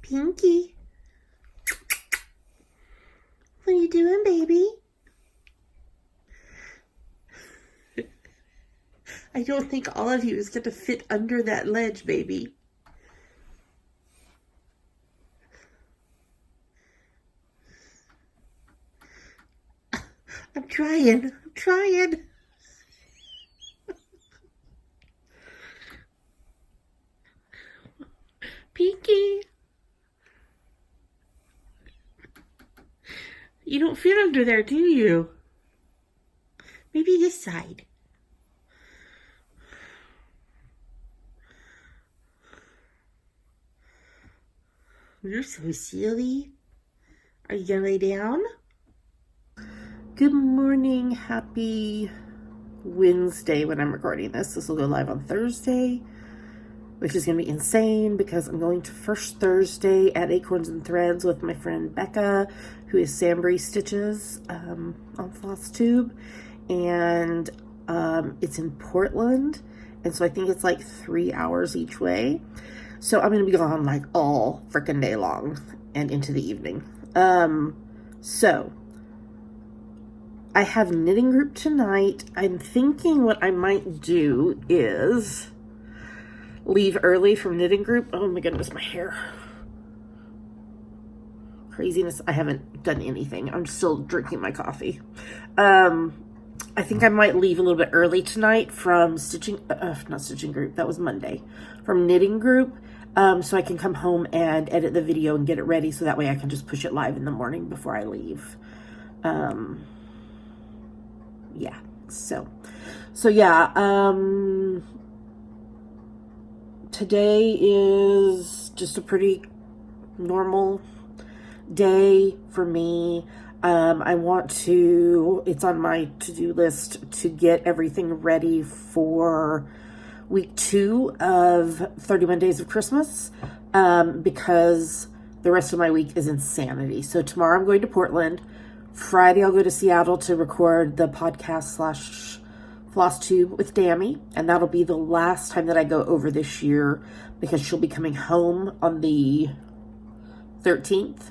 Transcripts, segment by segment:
Pinky. What are you doing, baby? I don't think all of you is going to fit under that ledge, baby. I'm trying. Pinky. You don't fit under there, do you? Maybe this side. You're so silly. Are you gonna lay down? Good morning. Happy Wednesday when I'm recording this. This will go live on Thursday, which is going to be insane because I'm going to First Thursday at Acorns and Threads with my friend Becca, who is Sambry Stitches on FlossTube. And it's in Portland. And so I think it's like 3 hours each way. So I'm going to be gone like all freaking day long and into the evening. So I have knitting group tonight. I'm thinking what I might do is leave early from knitting group. Oh my goodness, my hair. Craziness. I haven't done anything. I'm still drinking my coffee. I think I might leave a little bit early tonight from not stitching group. That was Monday. From knitting group. So I can come home and edit the video and get it ready. So that way I can just push it live in the morning before I leave. Yeah. So yeah. Today is just a pretty normal day for me. It's on my to-do list to get everything ready for week 2 of 31 Days of Christmas, because the rest of my week is insanity. So tomorrow I'm going to Portland. Friday I'll go to Seattle to record the podcast / FlossTube with Dammy, and that'll be the last time that I go over this year because she'll be coming home on the 13th,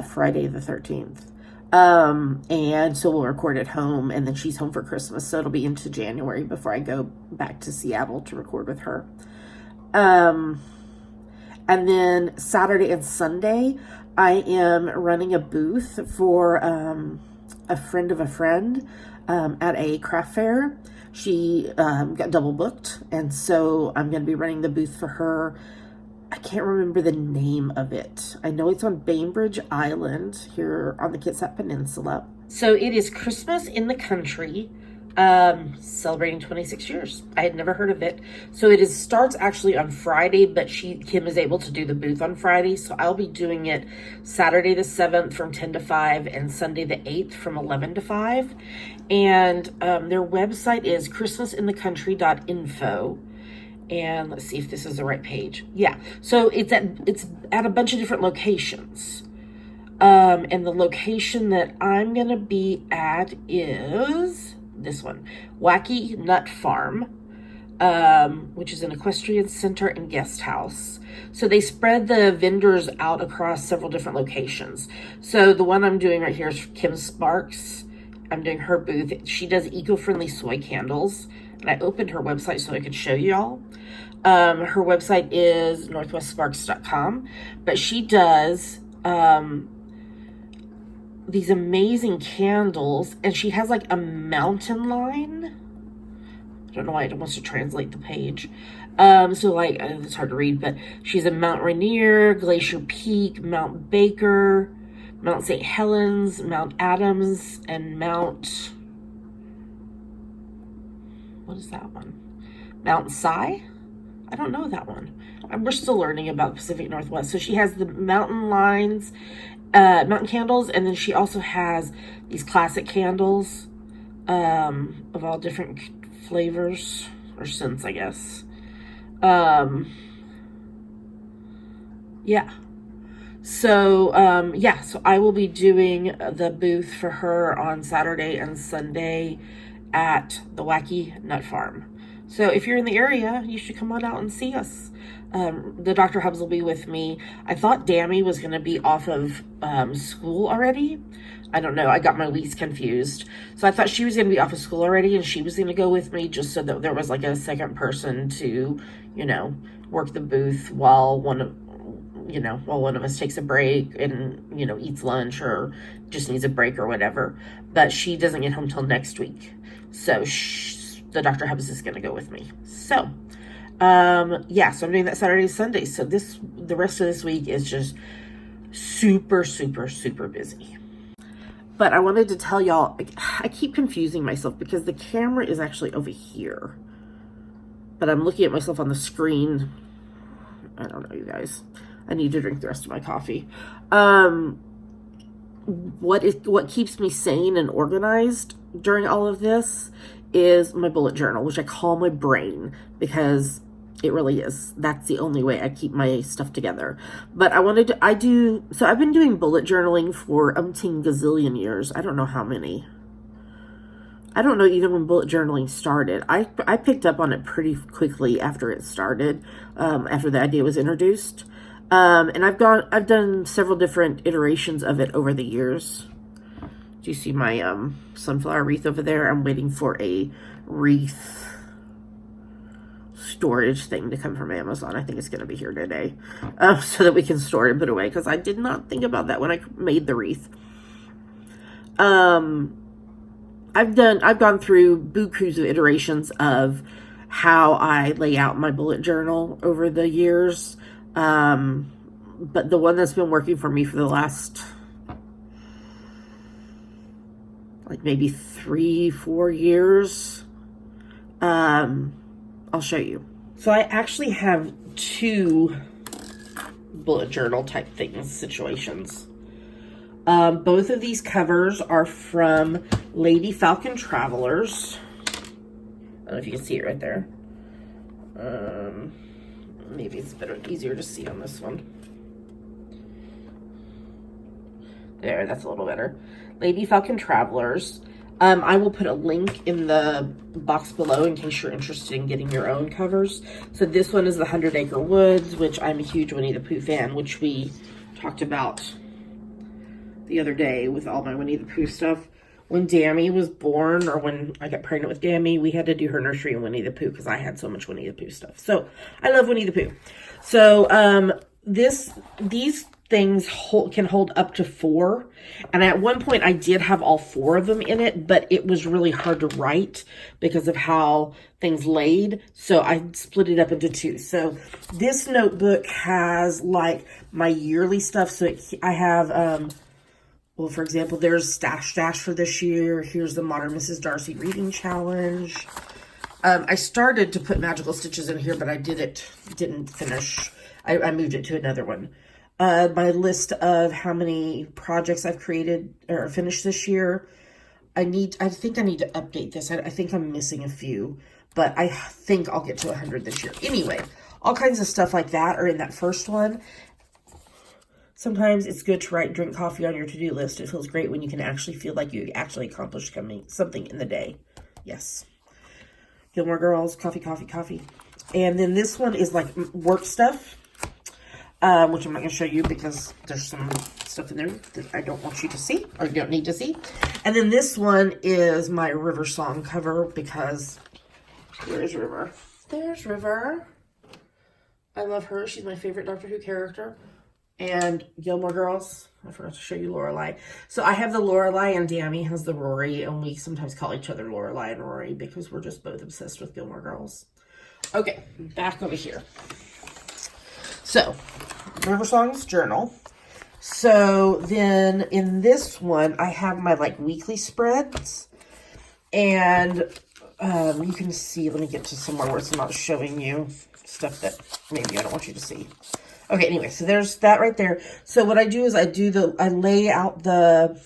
Friday the 13th. And so we'll record at home, and then she's home for Christmas, so it'll be into January before I go back to Seattle to record with her. And then Saturday and Sunday, I am running a booth for a friend of a friend at a craft fair. She got double booked, and so I'm going to be running the booth for her. I can't remember the name of it. I know it's on Bainbridge Island here on the Kitsap Peninsula. So it is Christmas in the Country, celebrating 26 years. I had never heard of it. So it starts actually on Friday, but Kim is able to do the booth on Friday. So I'll be doing it Saturday the 7th from 10 to 5 and Sunday the 8th from 11 to 5. And their website is christmasinthecountry.info. And let's see if this is the right page. Yeah. So it's at a bunch of different locations. And the location that I'm going to be at is this one, Wacky Nut Farm, which is an equestrian center and guest house. So they spread the vendors out across several different locations. So the one I'm doing right here is Kim Sparks. I'm doing her booth. She does eco-friendly soy candles. And I opened her website so I could show y'all. Her website is northwestsparks.com. But she does these amazing candles. And she has like a mountain line. I don't know why it wants to translate the page. So like, it's hard to read. But she's a Mount Rainier, Glacier Peak, Mount Baker, Mount St. Helens, Mount Adams, and Mount... What is that one? Mount Si? I don't know that one. We're still learning about the Pacific Northwest. So she has the mountain lines, mountain candles, and then she also has these classic candles of all different flavors or scents, I guess. Yeah. So, so I will be doing the booth for her on Saturday and Sunday at the Wacky Nut Farm. So if you're in the area, you should come on out and see us. The Dr. Hubs will be with me. I thought Dammy was going to be off of school already. I don't know. I got my weeks confused. So I thought she was going to be off of school already and she was going to go with me just so that there was like a second person to, you know, work the booth while one of us takes a break and, you know, eats lunch or just needs a break or whatever. But she doesn't get home till next week. So the Dr. Hubs is going to go with me. So, yeah, so I'm doing that Saturday and Sunday. So the rest of this week is just super, super, super busy. But I wanted to tell y'all, I keep confusing myself because the camera is actually over here. But I'm looking at myself on the screen. I don't know, you guys. I need to drink the rest of my coffee. What keeps me sane and organized during all of this is my bullet journal, which I call my brain because it really is. That's the only way I keep my stuff together. But I've been doing bullet journaling for umpteen gazillion years. I don't know how many. I don't know even when bullet journaling started. I picked up on it pretty quickly after it started, after the idea was introduced. And I've done several different iterations of it over the years. Do you see my sunflower wreath over there? I'm waiting for a wreath storage thing to come from Amazon. I think it's going to be here today, so that we can store it and put it away, because I did not think about that when I made the wreath. I've gone through bukus of iterations of how I lay out my bullet journal over the years. But the one that's been working for me for the last, like maybe 3-4 years, I'll show you. So I actually have 2 bullet journal type situations. Both of these covers are from Lady Falcon Travelers. I don't know if you can see it right there. Maybe it's easier to see on this one. There, that's a little better. Lady Falcon Travelers. I will put a link in the box below in case you're interested in getting your own covers. So this one is the 100 Acre Woods, which I'm a huge Winnie the Pooh fan, which we talked about the other day with all my Winnie the Pooh stuff. When Dammy was born, or when I got pregnant with Dammy, we had to do her nursery in Winnie the Pooh because I had so much Winnie the Pooh stuff. So I love Winnie the Pooh. So these things can hold up to 4. And at one point I did have all 4 of them in it, but it was really hard to write because of how things laid. So I split it up into 2. So this notebook has like my yearly stuff. So I have, well, for example, there's Stash Dash for this year. Here's the Modern Mrs. Darcy Reading Challenge. I started to put Magical Stitches in here, but I didn't finish. I moved it to another one. My list of how many projects I've created or finished this year. I think I need to update this. I think I'm missing a few, but I think I'll get to 100 this year. Anyway, all kinds of stuff like that are in that first one. Sometimes it's good to write drink coffee on your to-do list. It feels great when you can actually feel like you actually accomplished something in the day. Yes. Gilmore Girls, coffee, coffee, coffee. And then this one is like work stuff, which I'm not going to show you because there's some stuff in there that I don't want you to see or you don't need to see. And then this one is my River Song cover because where is River? There's River. I love her. She's my favorite Doctor Who character. And Gilmore Girls, I forgot to show you Lorelai. So I have the Lorelai and Dammy has the Rory, and we sometimes call each other Lorelai and Rory because we're just both obsessed with Gilmore Girls. Okay, back over here. So, River Songs journal. So then in this one, I have my like weekly spreads, and you can see, let me get to somewhere where it's not showing you stuff that maybe I don't want you to see. Okay, anyway, so there's that right there. So what I do is I lay out the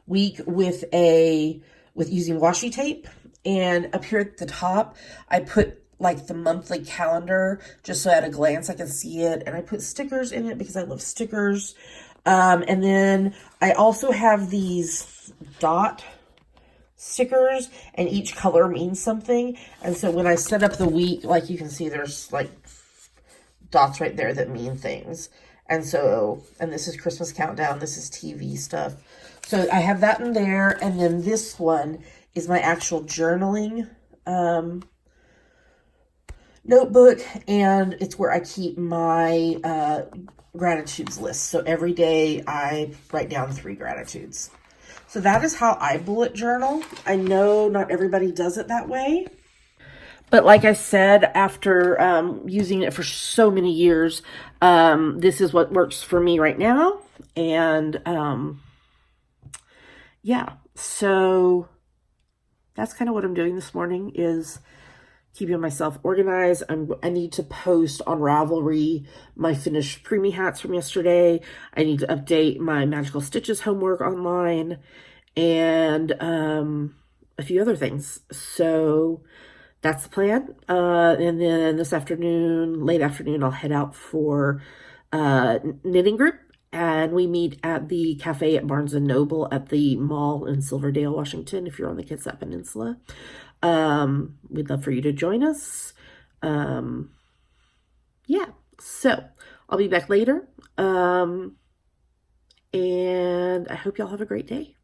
week with using washi tape, and up here at the top, I put like the monthly calendar just so at a glance I can see it, and I put stickers in it because I love stickers. And then I also have these dot stickers, and each color means something. And so when I set up the week, like you can see, there's like dots right there that mean things. And so, and this is Christmas countdown, this is TV stuff. So I have that in there, and then this one is my actual journaling notebook, and it's where I keep my gratitudes list. So every day I write down 3 gratitudes. So that is how I bullet journal. I know not everybody does it that way. But like I said, after using it for so many years, this is what works for me right now. And yeah, so that's kind of what I'm doing this morning, is keeping myself organized. I need to post on Ravelry my finished preemie hats from yesterday. I need to update my Magical Stitches homework online, and a few other things. So that's the plan. And then this afternoon, late afternoon, I'll head out for knitting group. And we meet at the cafe at Barnes & Noble at the mall in Silverdale, Washington, if you're on the Kitsap Peninsula. We'd love for you to join us. Yeah, so I'll be back later. And I hope y'all have a great day.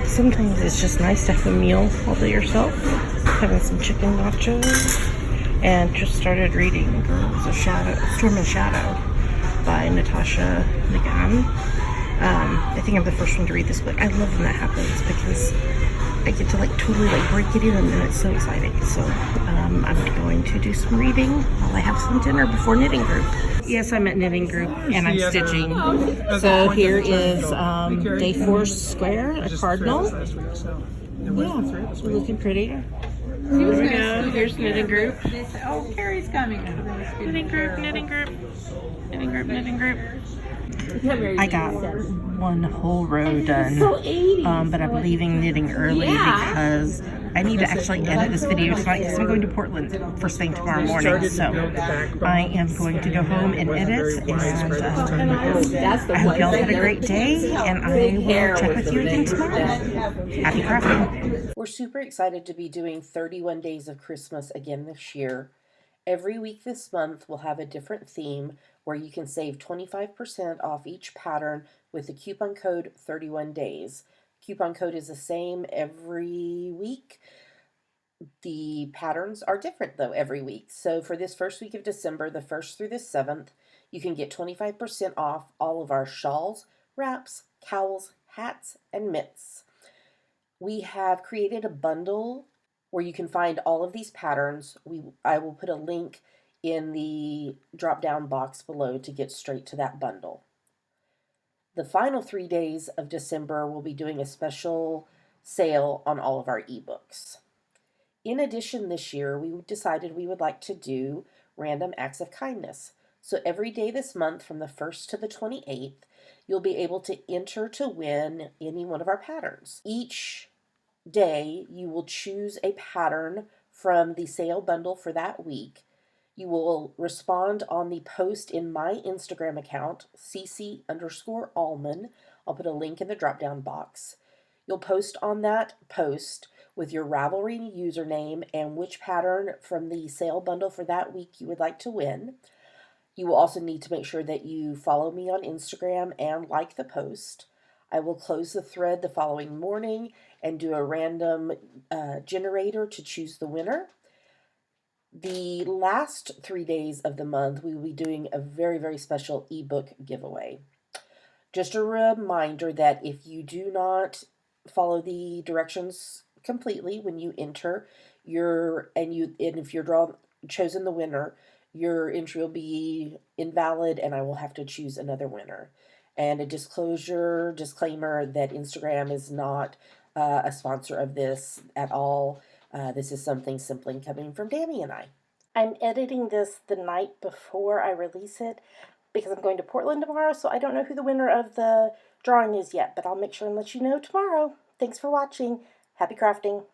Sometimes it's just nice to have a meal all to yourself. Having some chicken nachos, and just started reading Girls of Shadow, Storm and Shadow by Natasha McGann. I think I'm the first one to read this book. I love when that happens because I get to like totally like break it in, and it's so exciting. So I'm going to do some reading while I have some dinner before knitting group. Yes, I'm at knitting group and I'm stitching. So here is day 4 square, a cardinal. Yeah, looking pretty. Here we go. Here's knitting group. Oh, Carrie's coming. Knitting group, knitting group, knitting group, knitting group. I got one whole row done, but I'm leaving knitting early because I need to actually edit this video tonight because I'm going to Portland first thing tomorrow morning. So I am going to go home and edit, and I hope y'all had a great day, and I will check with you again tomorrow. Happy crafting. We're super excited to be doing 31 Days of Christmas again this year. Every week this month we'll have a different theme where you can save 25% off each pattern with the coupon code 31 days. Coupon code is the same every week. The patterns are different though every week. So for this first week of December, the 1st through the 7th, you can get 25% off all of our shawls, wraps, cowls, hats, and mitts. We have created a bundle where you can find all of these patterns. I will put a link in the drop-down box below to get straight to that bundle. The final 3 days of December, we'll be doing a special sale on all of our ebooks. In addition, this year, we decided we would like to do random acts of kindness. So every day this month, from the 1st to the 28th, you'll be able to enter to win any one of our patterns. Each day, you will choose a pattern from the sale bundle for that week. You will respond on the post in my Instagram account, cc_alman. I'll put a link in the drop-down box. You'll post on that post with your Ravelry username and which pattern from the sale bundle for that week you would like to win. You will also need to make sure that you follow me on Instagram and like the post. I will close the thread the following morning and do a random generator to choose the winner. The last 3 days of the month, we will be doing a very, very special ebook giveaway. Just a reminder that if you do not follow the directions completely when you enter if you're chosen the winner, your entry will be invalid and I will have to choose another winner. And a disclaimer that Instagram is not a sponsor of this at all. This is something simply coming from Dammy and I. I'm editing this the night before I release it because I'm going to Portland tomorrow, so I don't know who the winner of the drawing is yet, but I'll make sure and let you know tomorrow. Thanks for watching. Happy crafting.